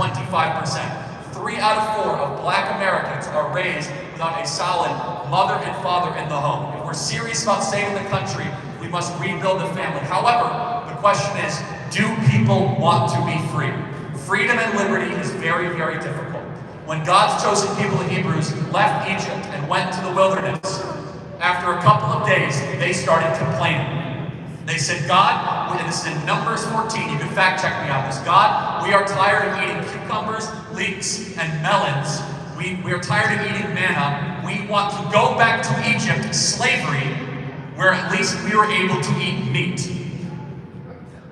25%. 3 out of 4 of Black Americans are raised without a solid mother and father in the home. If we're serious about saving the country, we must rebuild the family. However, the question is, do people want to be free? Freedom and liberty is very, very difficult. When God's chosen people, in Hebrews, left Egypt and went to the wilderness, after a couple of days, they started complaining. They said, God, and this is in Numbers 14, you can fact check me on this. God, we are tired of eating cucumbers, leeks, and melons. We are tired of eating manna. We want to go back to Egypt, slavery, where at least we were able to eat meat.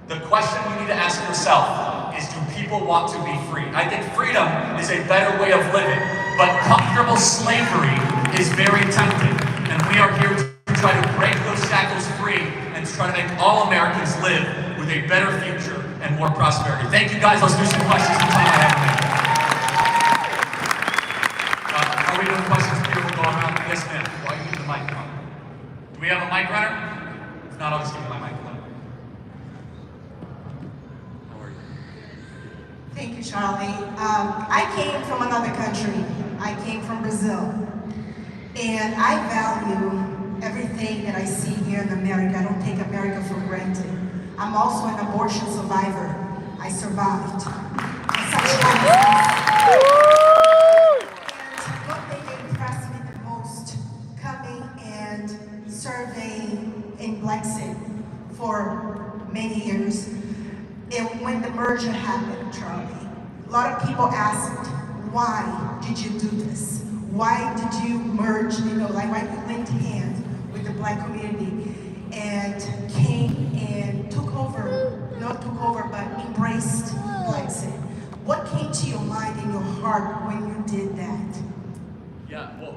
The question you need to ask yourself is, do people want to be free? I think freedom is a better way of living, but comfortable slavery is very tempting. And we are here to try to break those shackles free and to try to make all Americans live with a better future and more prosperity. Thank you guys. Let's do some questions in time I have. Are we doing questions? People will go around. Yes, ma'am. Why are you using the mic? Do we have a mic runner? If not, I'll just give you my mic. Thank you, Charlie. I came from another country. I came from Brazil. And I value everything that I see here in America. I don't take America for granted. I'm also an abortion survivor. I survived. And one thing that impressed me the most, coming and serving in Blexit for many years, when the merger happened, Charlie, a lot of people asked, why did you do this? Why did you merge, why you linked hands with the Black community and came and but embraced Blexit? What came to your mind and your heart when you did that? Yeah, well,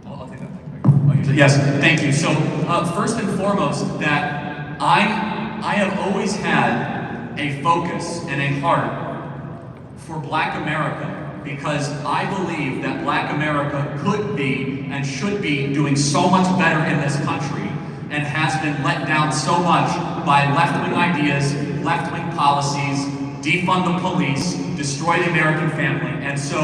I'll take that. Yes, thank you. So, first and foremost, that I have always had a focus and a heart for Black America, because I believe that Black America could be and should be doing so much better in this country, and has been let down so much by left-wing ideas, left-wing policies, defund the police, destroy the American family. And so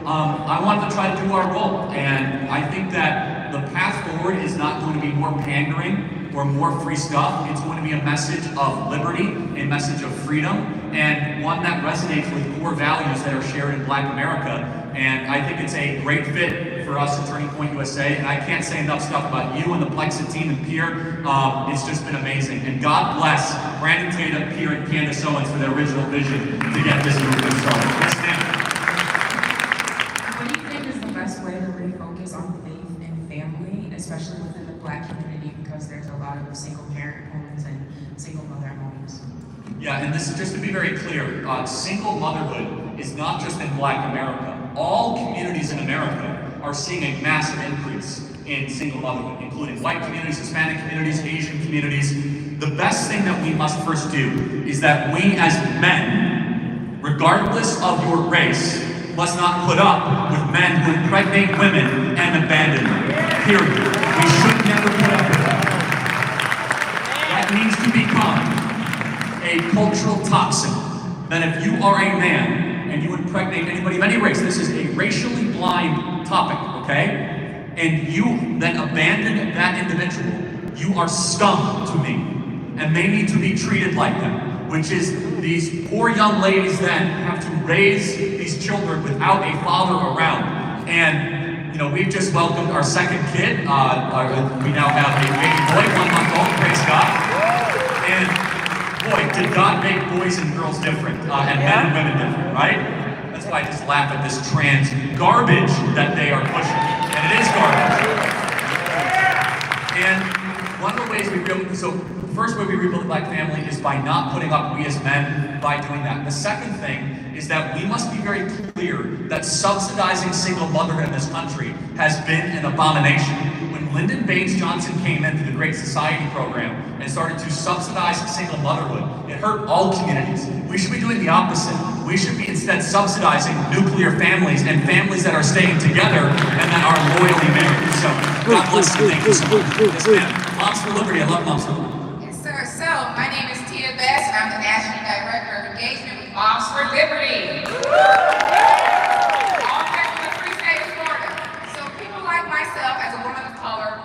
I wanted to try to do our role, and I think that the path forward is not going to be more pandering or more free stuff. It's going to be a message of liberty, a message of freedom, and one that resonates with core values that are shared in Black America. And I think it's a great fit for us at Turning Point USA. And I can't say enough stuff about you and the Blexit team and Pierre. It's just been amazing. And God bless Brandon Tatum, Pierre, and Candace Owens for their original vision to get this movement started. Yes, ma'am. What do you think is the best way to refocus on faith and family, especially within the Black community, because there's a lot of single parent homes and single mother homes? Yeah, and this is just to be very clear, single motherhood is not just in Black America. All communities in America are seeing a massive increase in single motherhood, including white communities, Hispanic communities, Asian communities. The best thing that we must first do is that we as men, regardless of your race, must not put up with men who impregnate women and abandon them. Period. We should never put up with that. That needs to become a cultural toxin. That if you are a man and you impregnate anybody of any race, this is a racially blind topic, okay? And you then abandon that individual, you are scum to me. And they need to be treated like them, which is these poor young ladies then have to raise these children without a father around. And, we've just welcomed our second kid. We now have a baby boy, 1 month old, praise God. And boy, did God make boys and girls different, and men and women different, right? That's why I just laugh at this trans garbage that they are pushing. And it is garbage. And one of the ways we the first way we rebuild the Black family is by not putting up we as men by doing that. The second thing is that we must be very clear that subsidizing single motherhood in this country has been an abomination. When Lyndon Baines Johnson came into the Great Society program and started to subsidize single motherhood, it hurt all communities. We should be doing the opposite. We should be instead subsidizing nuclear families and families that are staying together and that are loyally married. So, God bless you. Thank you so much. Yes, ma'am. Moms for Liberty. I love Moms for Liberty. Yes, sir. So, my name is Tia Best, and I'm the National Director of Engagement with Moms for Liberty. All came from the free state of Florida. So people like myself, as a woman of color,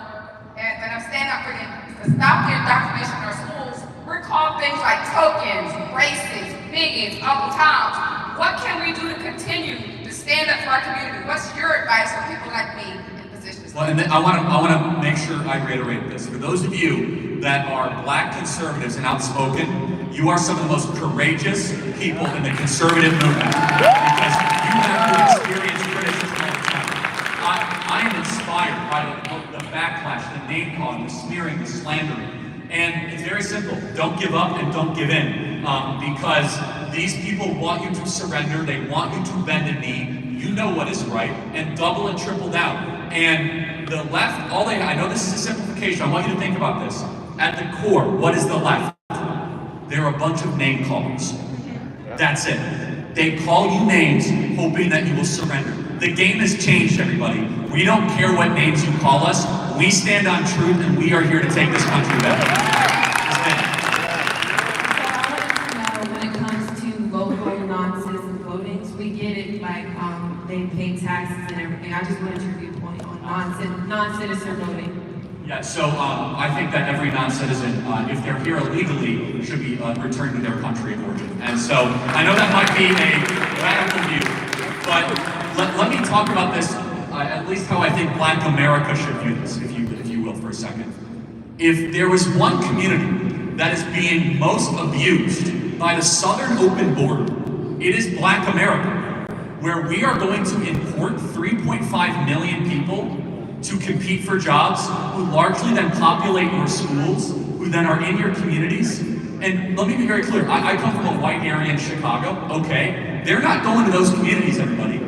and I'm standing up for them to stop the indoctrination in our schools, we're called things like tokens, racist, bigots, Uncle Toms. What can we do to continue to stand up for our community? What's your advice for people like me in positions? Well, and I want to make sure I reiterate this. For those of you that are Black conservatives and outspoken, you are some of the most courageous people in the conservative movement because you have to experience criticism all the time. I am inspired by the backlash, the name calling, the smearing, the slandering. And it's very simple. Don't give up and don't give in. Because these people want you to surrender. They want you to bend a knee. You know what is right. And double and triple down. And the left, I know this is a simplification. I want you to think about this. At the core, what is the left? They're a bunch of name callers. That's it. They call you names hoping that you will surrender. The game has changed, everybody. We don't care what names you call us. We stand on truth, and we are here to take this country back. When it comes to local non-citizen votings, we get it like they pay taxes and everything. I just wanted your viewpoint on non-citizen voting. Yeah, so I think that every non-citizen, if they're here illegally, should be returned to their country of origin. And so I know that might be a radical view, but let me talk about this, at least how I think Black America should view this, if you will, for a second. If there was one community that is being most abused by the southern open border, it is Black America, where we are going to import 3.5 million people to compete for jobs, who largely then populate your schools, who then are in your communities. And let me be very clear, I come from a white area in Chicago, okay? They're not going to those communities, everybody.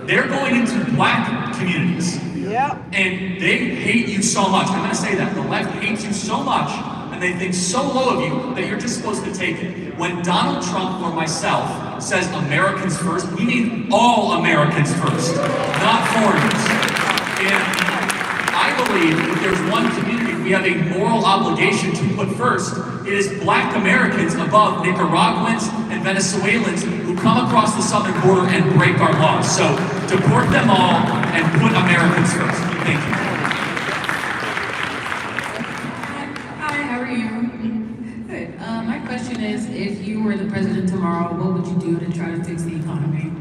They're going into Black communities. Yep. And they hate you so much. I'm gonna say that. The left hates you so much, and they think so low of you that you're just supposed to take it. When Donald Trump or myself says Americans first, we mean all Americans first, not foreigners. And I believe if there's one community we have a moral obligation to put first, it is Black Americans above Nicaraguans and Venezuelans who come across the southern border and break our laws. So deport them all and put Americans first. Thank you. Hi, how are you? Good. My question is, if you were the president tomorrow, what would you do to try to fix the economy?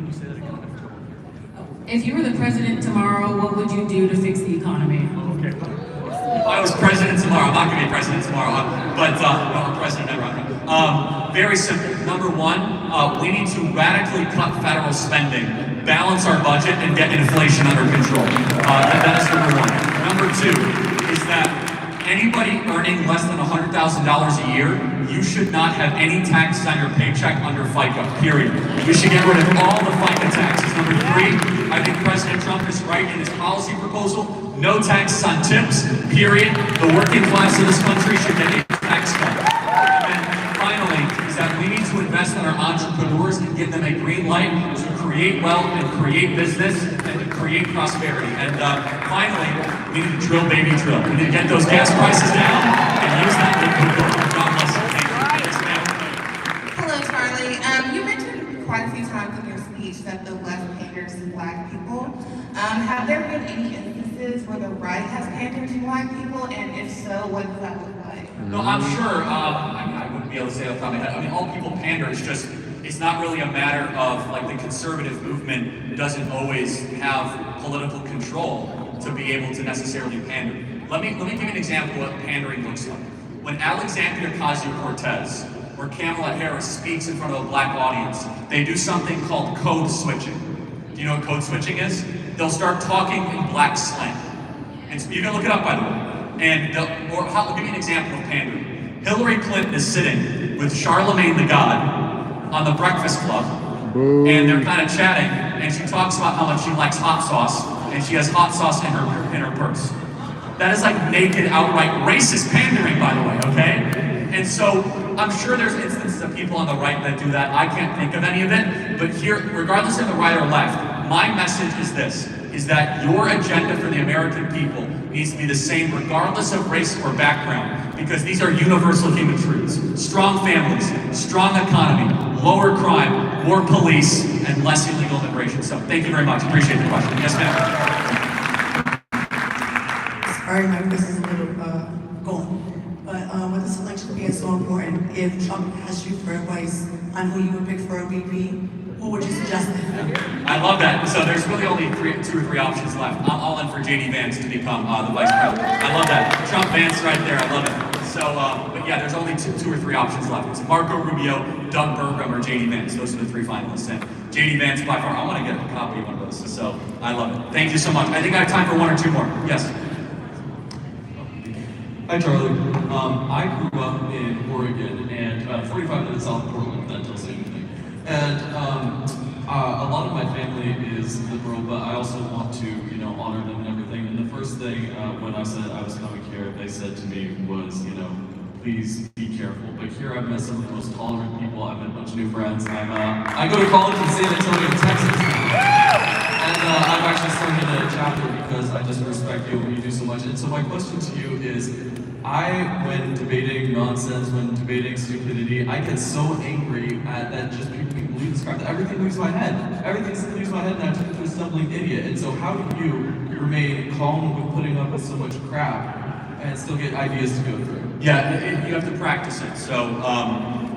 If you were the president tomorrow, what would you do to fix the economy? Okay. If I was president tomorrow, I'm not going to be president tomorrow, but I'm president never. Very simple. Number one, we need to radically cut federal spending, balance our budget, and get inflation under control. That is number one. Number two is that anybody earning less than $100,000 a year, you should not have any taxes on your paycheck under FICA, period. We should get rid of all the FICA taxes. Number three, I think President Trump is right in his policy proposal. No taxes on tips, period. The working class of this country should get a tax cut. And then finally, is that we need to invest in our entrepreneurs and give them a green light to create wealth and create business and to create prosperity. And finally, we need to drill, baby, drill. We need to get those gas prices down and use that liquid gold. God bless you. Thank you. Yes, ma'am. Hello, Charlie. You mentioned quite a few times in your speech that the left panders to Black people. Have there been any instances where the right has pandered to Black people? And if so, what does that look like? No, I'm sure. I wouldn't be able to say off the top of my head. I mean, all people pander. It's not really a matter of, like, the conservative movement doesn't always have political control to be able to necessarily pander. Let me give you an example of what pandering looks like. When Alexandria Ocasio-Cortez or Kamala Harris speaks in front of a Black audience, they do something called code switching. Do you know what code switching is? They'll start talking in Black slang. And you can look it up, by the way. And I'll give you an example of pandering. Hillary Clinton is sitting with Charlemagne the God on the Breakfast Club, and they're kind of chatting, and she talks about how much she likes hot sauce, and she has hot sauce in her purse. That is like naked, outright racist pandering, by the way, okay? And so I'm sure there's instances of people on the right that do that. I can't think of any of it, but here, regardless of the right or left, my message is this, is that your agenda for the American people needs to be the same regardless of race or background, because these are universal human truths. Strong families, strong economy, lower crime, more police, and less illegal immigration. So thank you very much. Appreciate the question. Yes, ma'am. Sorry, my voice is a little gone. But with this election being so important, if Trump asked you for advice on who you would pick for a VP, who would you suggest? I love that. So there's really only two or three options left. I'm all in for J.D. Vance to become the vice president. I love that. Trump Vance right there. I love it. So, but yeah, there's only two or three options left. It's Marco Rubio, Doug Burgum, or J.D. Vance. Those are the three finalists. And J.D. Vance, by far, I want to get a copy of one of those. So I love it. Thank you so much. I think I have time for one or two more. Yes. Hi, Charlie. I grew up in Oregon, and 45 minutes south of Portland, if that tells you anything. And a lot of my family is liberal, but I also want to, honor them and everything. And the first thing when I said I was coming here, they said to me was, please be careful. But here I've met some of the most tolerant people. I've met a bunch of new friends. I go to college in San Antonio, Texas. And I've actually started a chapter because I just respect you and what you do so much. And so my question to you is, when debating nonsense, when debating stupidity, I get so angry at that just people believe this crap, that everything leaves my head. Everything leaves my head and I turn into a stumbling idiot. And so how do you remain calm with putting up with so much crap and still get ideas to go through? Yeah, you have to practice it. So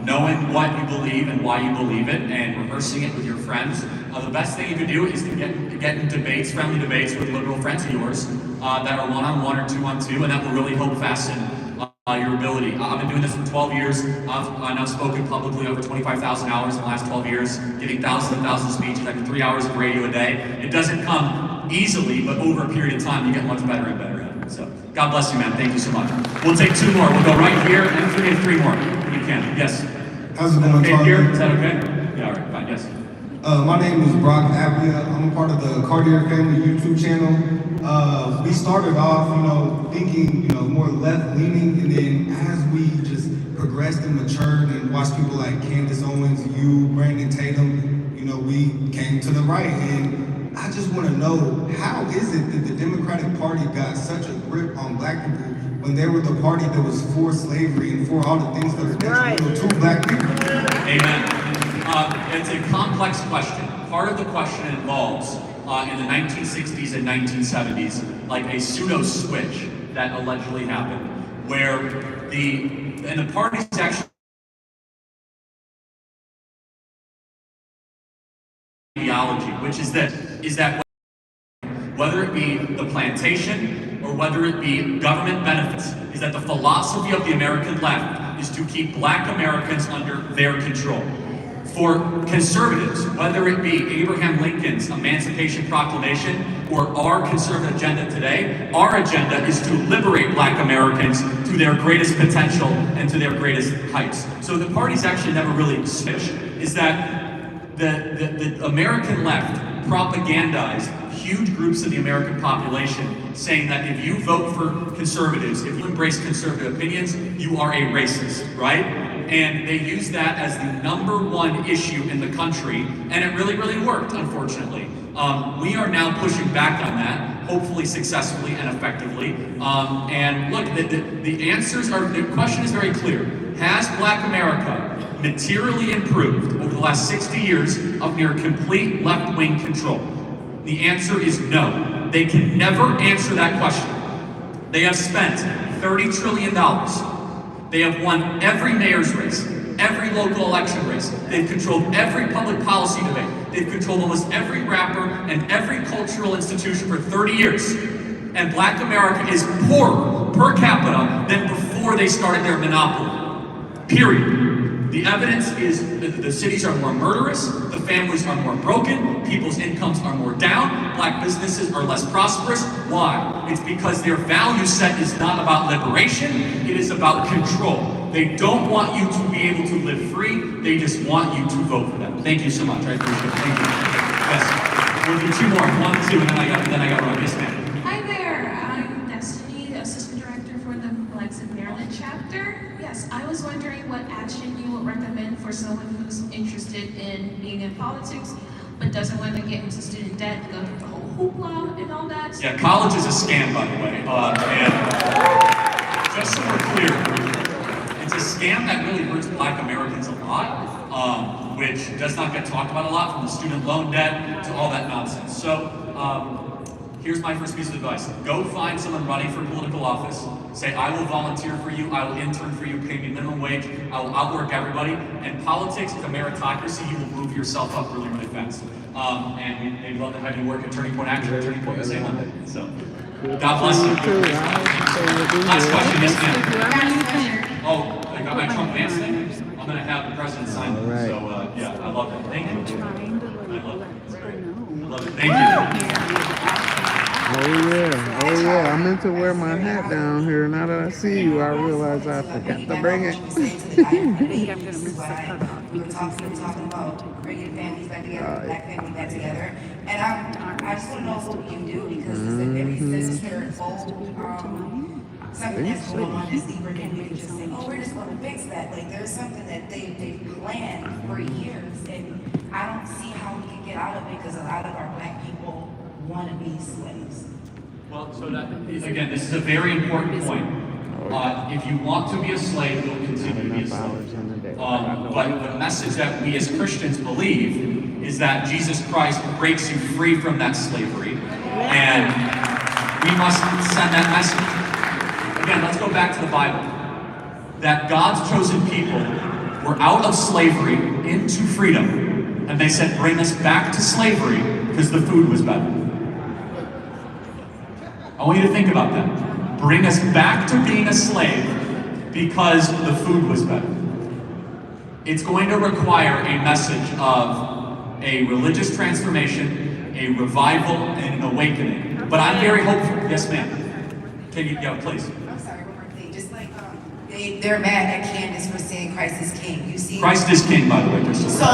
knowing what you believe and why you believe it and rehearsing it with your friends. The best thing you can do is to get in debates, friendly debates with liberal friends of yours that are one-on-one or two-on-two, and that will really help fasten your ability. I've been doing this for 12 years. I've now spoken publicly over 25,000 hours in the last 12 years, giving thousands and thousands of speeches. I do 3 hours of radio a day. It doesn't come easily, but over a period of time, you get much better and better at it. So, God bless you, man. Thank you so much. We'll take two more. We'll go right here and three more. You can. Yes. How's it going, Okay, Charlie? here. Is that okay? Yeah, all right. Fine. Yes. My name is Brock Appia. I'm a part of the Cartier Family YouTube channel. We started off, thinking, more left-leaning, and then as we just progressed and matured and watched people like Candace Owens, you, Brandon Tatum, we came to the right. And I just want to know, how is it that the Democratic Party got such a grip on black people when they were the party that was for slavery and for all the things that are detrimental to black people? Amen. It's a complex question. Part of the question involves, in the 1960s and 1970s, like a pseudo switch that allegedly happened, where the parties actually ideology, which is that whether it be the plantation or whether it be government benefits, is that the philosophy of the American left is to keep black Americans under their control. For conservatives, whether it be Abraham Lincoln's Emancipation Proclamation or our conservative agenda today, our agenda is to liberate black Americans to their greatest potential and to their greatest heights. So the parties actually never really switched. Is that the American left propagandized huge groups of the American population, saying that if you vote for conservatives, if you embrace conservative opinions, you are a racist, right? And they used that as the #1 issue in the country, and it really, really worked, unfortunately. We are now pushing back on that, hopefully successfully and effectively. And look, the question is very clear. Has black America materially improved over the last 60 years of near complete left-wing control? The answer is no. They can never answer that question. They have spent $30 trillion. They have won every mayor's race, every local election race. They've controlled every public policy debate. They've controlled almost every rapper and every cultural institution for 30 years. And black America is poorer per capita than before they started their monopoly. Period. The evidence is that the cities are more murderous, the families are more broken, people's incomes are more down, black businesses are less prosperous. Why? It's because their value set is not about liberation, it is about control. They don't want you to be able to live free, they just want you to vote for them. Thank you so much, I appreciate it. Thank you. Yes. We'll do two more. 1, 2, and then I got one. Yes, ma'am. Hi there, I'm Destiny, the Assistant Director for the Blexit Maryland chapter. Yes, I was wondering what action you would recommend for someone who's interested in being in politics, but doesn't want to get into student debt and go through the whole hoopla and all that. Yeah, college is a scam, by the way. And just so we're clear, it's a scam that really hurts Black Americans a lot, which does not get talked about a lot, from the student loan debt to all that nonsense. So here's my first piece of advice. Go find someone running for political office. Say, I will volunteer for you, I will intern for you, pay me minimum wage, I will outwork everybody. And politics, with a meritocracy, you will move yourself up really, really fast. And they'd love to have you work at Turning Point Action, Turning Point USA London. So, God bless you. Last question, yes ma'am. Oh, I got my Trump Vance thing? I'm gonna have the president sign it. Right. So, yeah, I love it. Thank you. I love it. It's great. I love it. Thank you. Oh yeah, I meant to wear my hat down here. Now that I see you, I realize I forgot to bring it. We were talking about bringing families back together, Black families back together. And I just want to know what you do, because it's a very sinister, bold, something that's going on that's deeper than we just say, oh, we're just going to fix that. Like, there's something that they've planned for years, and I don't see how we can get out of it, because a lot of our Black people want to be slaves. Well, so that, again, this is a very important point. If you want to be a slave, you'll continue to be a slave. But the message that we as Christians believe is that Jesus Christ breaks you free from that slavery, and we must send that message. Again, let's go back to the Bible. That God's chosen people were out of slavery into freedom, and they said, bring us back to slavery because the food was better. I want you to think about that. Bring us back to being a slave because the food was better. It's going to require a message of a religious transformation, a revival, and an awakening. But I'm very hopeful. Yes, ma'am. Can you, yeah, please. I'm sorry, one more thing. Just like they're mad at Candace for saying Christ is King. You see? Christ is King, by the way, Crystal. So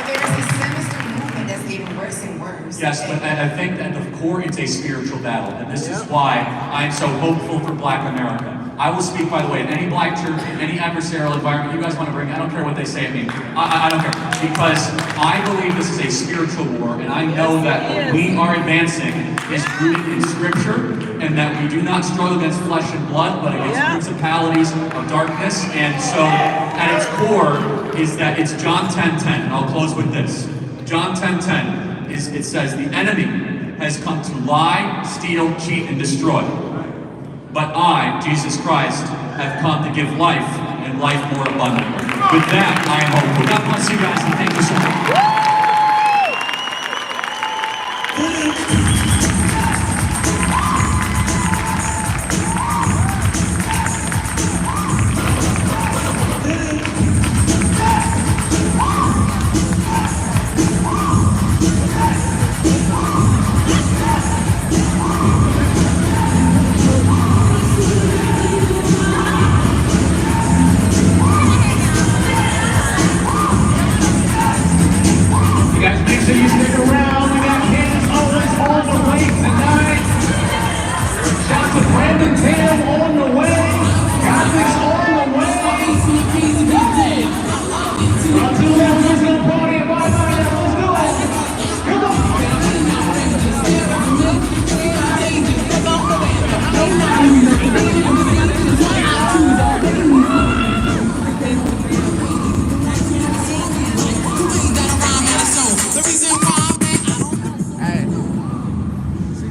there's this sinister movement that's getting worse and worse. Yes, but I think at the core it's a spiritual battle, and this is why I'm so hopeful for Black America. I will speak, by the way, in any Black church, in any adversarial environment you guys want to bring, I don't care what they say at me. I don't care, because I believe this is a spiritual war, and I know that what we are advancing is rooted in Scripture, and that we do not struggle against flesh and blood, but against principalities of darkness. And so, at its core, is that it's John 10:10, and I'll close with this. John 10:10 it says, the enemy has come to lie, steal, cheat, and destroy. But I, Jesus Christ, have come to give life, and life more abundantly. With that, I am hopeful. God bless you guys, and thank you so much.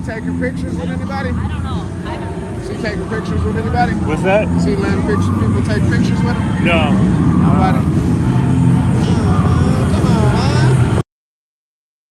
Taking pictures with anybody? I don't know. She taking pictures with anybody? What's that? She letting people take pictures with her? No. Nobody?